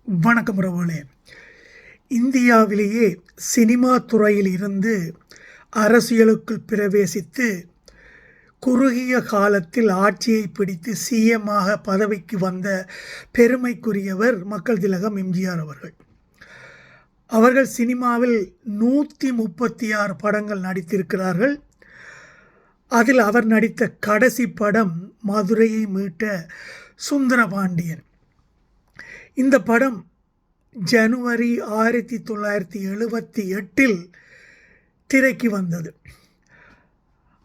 வணக்கம் உறவுகளே. இந்தியாவிலேயே சினிமா துறையில் இருந்து அரசியலுக்குள் பிரவேசித்து குறுகிய காலத்தில் ஆட்சியை பிடித்து சிஎம்மாக பதவிக்கு வந்த பெருமைக்குரியவர் மக்கள் திலகம் எம்ஜிஆர் அவர்கள். அவர்கள் சினிமாவில் 136 படங்கள் நடித்திருக்கிறார்கள். அதில் அவர் நடித்த கடைசி படம் மதுரையை மீட்ட சுந்தரபாண்டியன். இந்த படம் ஜனவரி 1978 திரைக்கு வந்தது.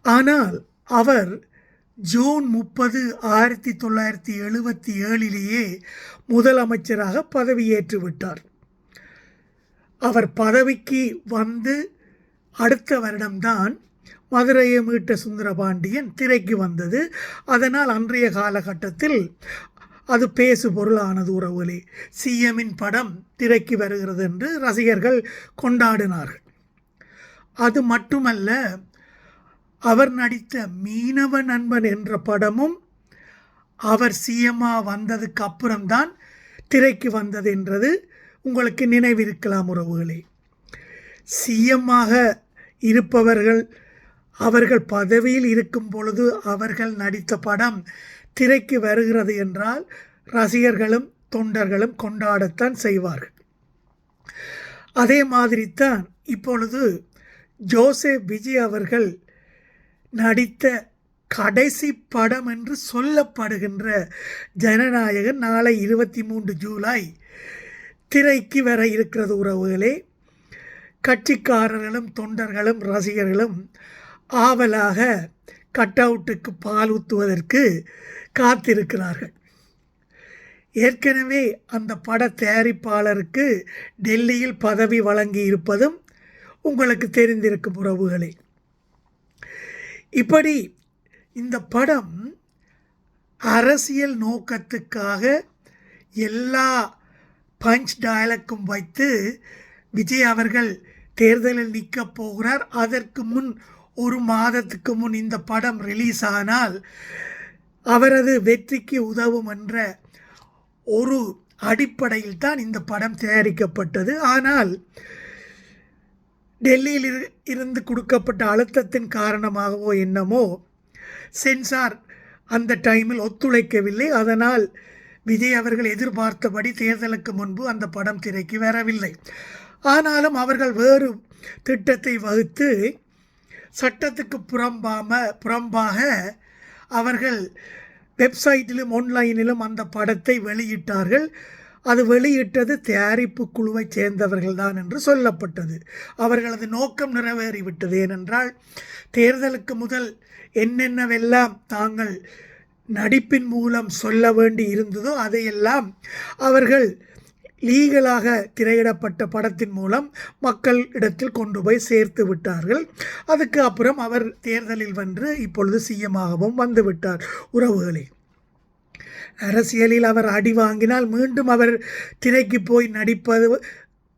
ஆனால் அவர் ஜூன் 30, 1977 முதலமைச்சராக பதவியேற்று விட்டார். அவர் பதவிக்கு வந்து அடுத்த வருடம்தான் மதுரையை மீட்ட சுந்தரபாண்டியன் திரைக்கு வந்தது. அதனால் அன்றைய காலகட்டத்தில் அது பேசு பொருளானது. உறவுகளே, சிஎம்மின் படம் திரைக்கு வருகிறது என்று ரசிகர்கள் கொண்டாடினார்கள். அது மட்டுமல்ல, அவர் நடித்த மீனவ நண்பன் என்ற படமும் அவர் சிஎம்மாக வந்ததுக்கு அப்புறம்தான் திரைக்கு வந்தது என்றது உங்களுக்கு நினைவிருக்கலாம் உறவுகளே. சிஎம்மாக இருப்பவர்கள் அவர்கள் பதவியில் இருக்கும் பொழுது அவர்கள் நடித்த படம் திரைக்கு வருகிறது என்றால் ரசிகர்களும் தொண்டர்களும் கொண்டாடத்தான் செய்வார்கள். அதே மாதிரி தான் இப்பொழுது ஜோசப் விஜய் அவர்கள் நடித்த கடைசி படம் என்று சொல்லப்படுகின்ற ஜனநாயகன் நாளை 23 ஜூலை திரைக்கு வர இருக்கிறது உறவுகளே. கட்சிக்காரர்களும் தொண்டர்களும் ரசிகர்களும் ஆவலாக கட் அவுட்டுக்கு பால் ஊற்றுவதற்கு காத்திருக்கிறார்கள். ஏற்கனவே அந்த பட தயாரிப்பாளருக்கு டெல்லியில் பதவி வழங்கி இருப்பதும் உங்களுக்கு தெரிந்திருக்கும் உறவுகளே. இப்படி இந்த படம் அரசியல் நோக்கத்துக்காக எல்லா பஞ்ச் டயலாக்கும் வைத்து விஜய் அவர்கள் தேர்தலில் நிற்கப் போகிறார். அதற்கு முன் ஒரு மாதத்துக்கு முன் இந்த படம் ரிலீஸ் ஆனால் அவரது வெற்றிக்கு உதவும் என்ற ஒரு அடிப்படையில் தான் இந்த படம் தயாரிக்கப்பட்டது. ஆனால் டெல்லியில் இருந்து கொடுக்கப்பட்ட அழுத்தத்தின் காரணமாகவோ என்னமோ சென்சார் அந்த டைமில் ஒத்துழைக்கவில்லை. அதனால் விஜய் அவர்கள் எதிர்பார்த்தபடி தேர்தலுக்கு முன்பு அந்த படம் திரைக்கு வரவில்லை. ஆனாலும் அவர்கள் வேறு திட்டத்தை வகுத்து சட்டத்துக்கு புறம்பாக அவர்கள் வெப்சைட்டிலும் ஆன்லைனிலும் அந்த படத்தை வெளியிட்டார்கள். அது வெளியிட்டது தயாரிப்பு குழுவைச் சேர்ந்தவர்கள் தான் என்று சொல்லப்பட்டது. அவர்களது நோக்கம் நிறைவேறிவிட்டது. ஏனென்றால் தேர்தலுக்கு முதல் என்னென்னவெல்லாம் தாங்கள் நடிப்பின் மூலம் சொல்ல வேண்டி இருந்ததோ அதையெல்லாம் அவர்கள் லீகலாக திரையிடப்பட்ட படத்தின் மூலம் மக்கள் இடத்தில் கொண்டு போய் சேர்த்து விட்டார்கள். அதுக்கு அப்புறம் அவர் தேர்தலில் வென்று இப்பொழுது சிஎம்மாகவும் வந்துவிட்டார். உறவுகளே, அரசியலில் அவர் அடி வாங்கினால் மீண்டும் அவர் திரைக்கு போய்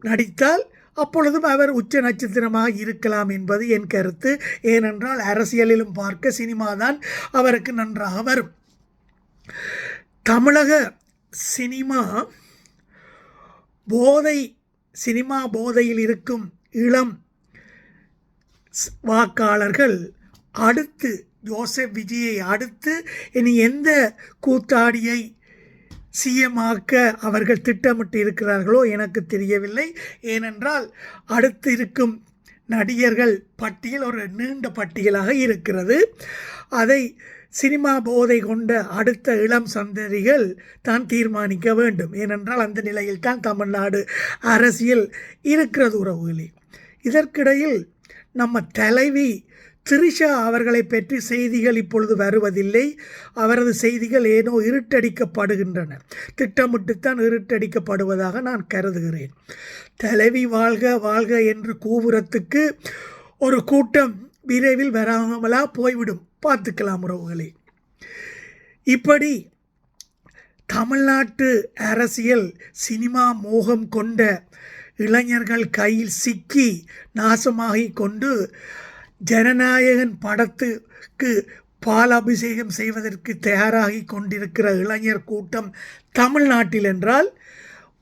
நடித்தால் அப்பொழுதும் அவர் உச்ச நட்சத்திரமாக இருக்கலாம் என்பது என் கருத்து. ஏனென்றால் அரசியலிலும் பார்க்க சினிமாதான் அவருக்கு நன்றாக வரும். தமிழக சினிமா போதையில் இருக்கும் இளம் வாக்காளர்கள் அடுத்து ஜோசப் விஜயை அடுத்து இனி எந்த கூத்தாடியை சிஎம்மாக்க அவர்கள் திட்டமிட்டு இருக்கிறார்களோ எனக்கு தெரியவில்லை. ஏனென்றால் அடுத்து இருக்கும் நடிகர்கள் பட்டியல் ஒரு நீண்ட பட்டியலாக இருக்கிறது. அதை சினிமா போதை கொண்ட அடுத்த இளம் சந்ததிகள் தான் தீர்மானிக்க வேண்டும். ஏனென்றால் அந்த நிலையில் தான் தமிழ்நாடு அரசியல் இருக்கிறது உறவுகளே. இதற்கிடையில் நம்ம தலைவி திரிஷா அவர்களை பற்றி செய்திகள் இப்பொழுது வருவதில்லை. அவரது செய்திகள் ஏனோ இருட்டடிக்கப்படுகின்றன. திட்டமிட்டுத்தான் இருட்டடிக்கப்படுவதாக நான் கருதுகிறேன். தலைவி வாழ்க வாழ்க என்று கூவுறத்துக்கு ஒரு கூட்டம் விரைவில் வராமலா போய்விடும். பார்த்துக்கலாம் உறவுகளே. இப்படி தமிழ்நாட்டு அரசியல் சினிமா மோகம் கொண்ட இளைஞர்கள் கையில் சிக்கி நாசமாகி கொண்டு ஜனநாயகன் படத்துக்கு பால் அபிஷேகம் செய்வதற்கு தயாராகி கொண்டிருக்கிற இளைஞர் கூட்டம் தமிழ்நாட்டில் என்றால்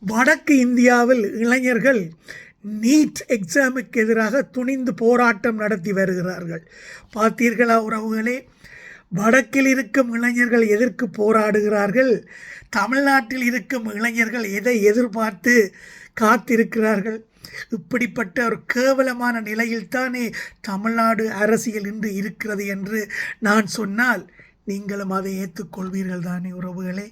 வடக்கு இந்தியாவில் இளைஞர்கள் நீட் எக்ஸாமுக்கு எதிராக துணிந்து போராட்டம் நடத்தி வருகிறார்கள். பார்த்தீர்களா உறவுகளே, வடக்கில் இருக்கும் இளைஞர்கள் எதற்கு போராடுகிறார்கள்? தமிழ்நாட்டில் இருக்கும் இளைஞர்கள் எதை எதிர்பார்த்து காத்திருக்கிறார்கள்? இப்படிப்பட்ட ஒரு கேவலமான நிலையில்தானே தமிழ்நாடு அரசியல் இன்று இருக்கிறது என்று நான் சொன்னால் நீங்களும் அதை ஏற்றுக்கொள்வீர்கள் தானே உறவுகளே?